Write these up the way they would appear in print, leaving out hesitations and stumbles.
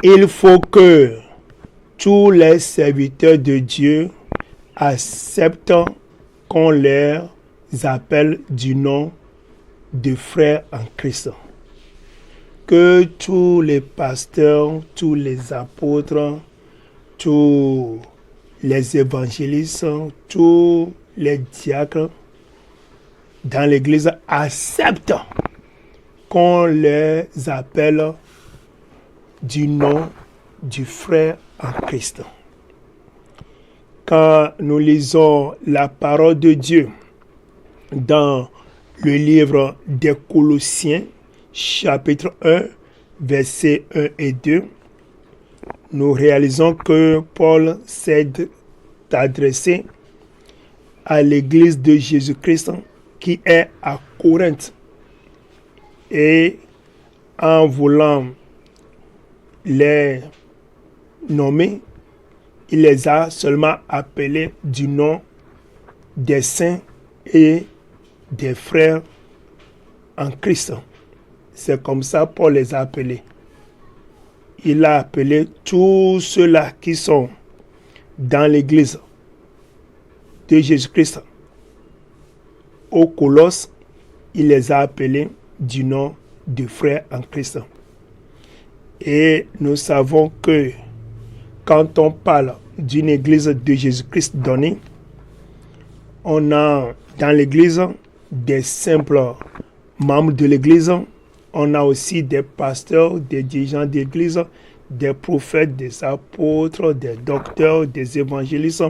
Il faut que tous les serviteurs de Dieu acceptent qu'on les appelle du nom de frères en Christ. Que tous les pasteurs, tous les apôtres, tous les évangélistes, tous les diacres dans l'Église acceptent qu'on les appelle du nom du frère en Christ. Quand nous lisons la parole de Dieu dans le livre des Colossiens, chapitre 1, versets 1 et 2, nous réalisons que Paul s'est adressé à l'église de Jésus-Christ qui est à Corinthe. Et en voulant les nommer, il les a seulement appelés du nom des saints et des frères en Christ. C'est comme ça que Paul les a appelés. Il a appelé tous ceux-là qui sont dans l'église de Jésus-Christ. Au Colosse, il les a appelés du nom de frères en Christ. Et nous savons que quand on parle d'une église de Jésus-Christ donnée, on a dans l'église des simples membres de l'église. On a aussi des pasteurs, des dirigeants d'église, des prophètes, des apôtres, des docteurs, des évangélistes,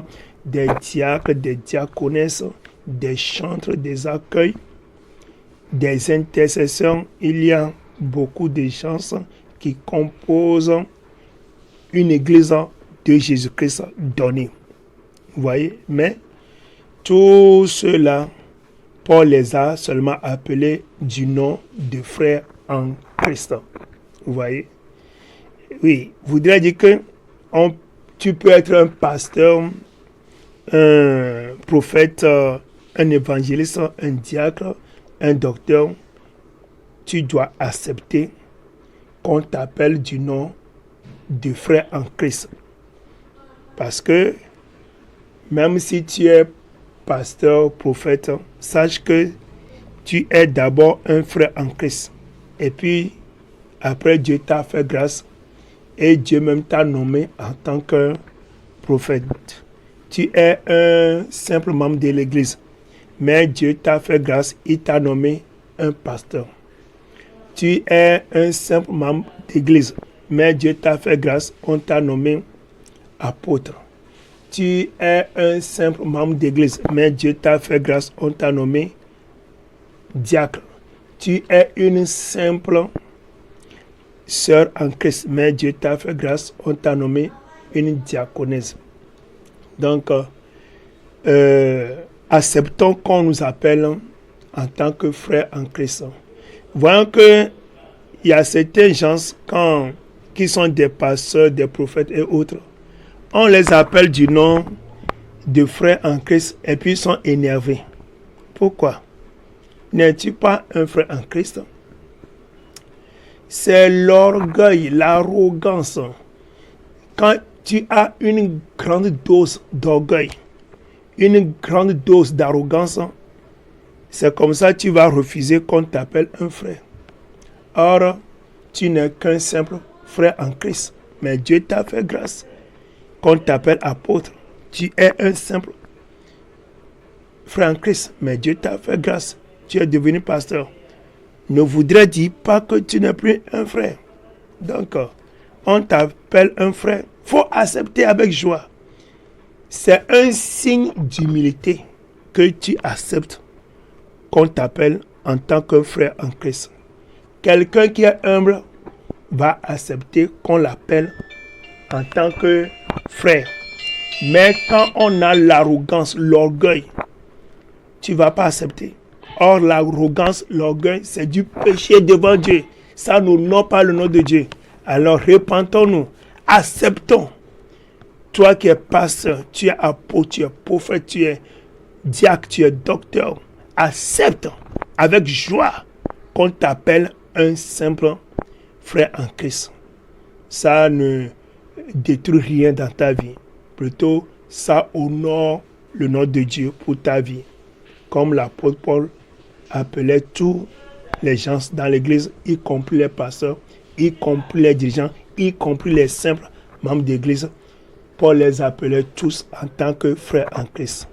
des diacres, des diaconesses, des chantres, des accueils, des intercesseurs. Il y a beaucoup de gens qui composent une église de Jésus-Christ donnée. Vous voyez? Mais tous ceux-là, Paul les a seulement appelés du nom de frères en Christ. Vous voyez? Oui, voudrait dire que tu peux être un pasteur, un prophète, un évangéliste, un diacre, un docteur. Tu dois accepter qu'on t'appelle du nom de frère en Christ. Parce que même si tu es pasteur, prophète, sache que tu es d'abord un frère en Christ. Et puis, après, Dieu t'a fait grâce et Dieu même t'a nommé en tant que prophète. Tu es un simple membre de l'église, mais Dieu t'a fait grâce, il t'a nommé un pasteur. Tu es un simple membre d'église, mais Dieu t'a fait grâce, on t'a nommé apôtre. Tu es un simple membre d'église, mais Dieu t'a fait grâce, on t'a nommé diacre. Tu es une simple sœur en Christ, mais Dieu t'a fait grâce, on t'a nommé une diaconesse. Donc, acceptons qu'on nous appelle en tant que frères en Christ. Voyons qu'il y a certains gens qui sont des pasteurs, des prophètes et autres. On les appelle du nom de frères en Christ et puis ils sont énervés. Pourquoi? N'es-tu pas un frère en Christ? C'est l'orgueil, l'arrogance. Quand tu as une grande dose d'orgueil, une grande dose d'arrogance, c'est comme ça que tu vas refuser qu'on t'appelle un frère. Or, tu n'es qu'un simple frère en Christ, mais Dieu t'a fait grâce qu'on t'appelle apôtre. Tu es un simple frère en Christ, mais Dieu t'a fait grâce. Tu es devenu pasteur. Ne voudrait dire pas que tu n'es plus un frère. Donc, on t'appelle un frère. Il faut accepter avec joie. C'est un signe d'humilité que tu acceptes qu'on t'appelle en tant que frère en Christ. Quelqu'un qui est humble va accepter qu'on l'appelle en tant que frère. Mais quand on a l'arrogance, l'orgueil, tu ne vas pas accepter. Or, l'arrogance, l'orgueil, c'est du péché devant Dieu. Ça n'honore pas le nom de Dieu. Alors, repentons-nous. Acceptons. Toi qui es pasteur, tu es apôtre, tu es prophète, tu es diacre, tu es docteur. Accepte avec joie qu'on t'appelle un simple frère en Christ. ça ne détruit rien dans ta vie. Plutôt, ça honore le nom de Dieu pour ta vie. Comme l'apôtre Paul appelait tous les gens dans l'église, y compris les pasteurs, y compris les dirigeants, y compris les simples membres d'église. Paul les appelait tous en tant que frères en Christ.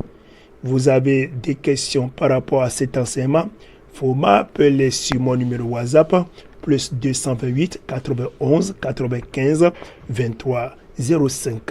Vous avez des questions par rapport à cet enseignement, il faut m'appeler sur mon numéro WhatsApp, plus 228 91 95 23 05.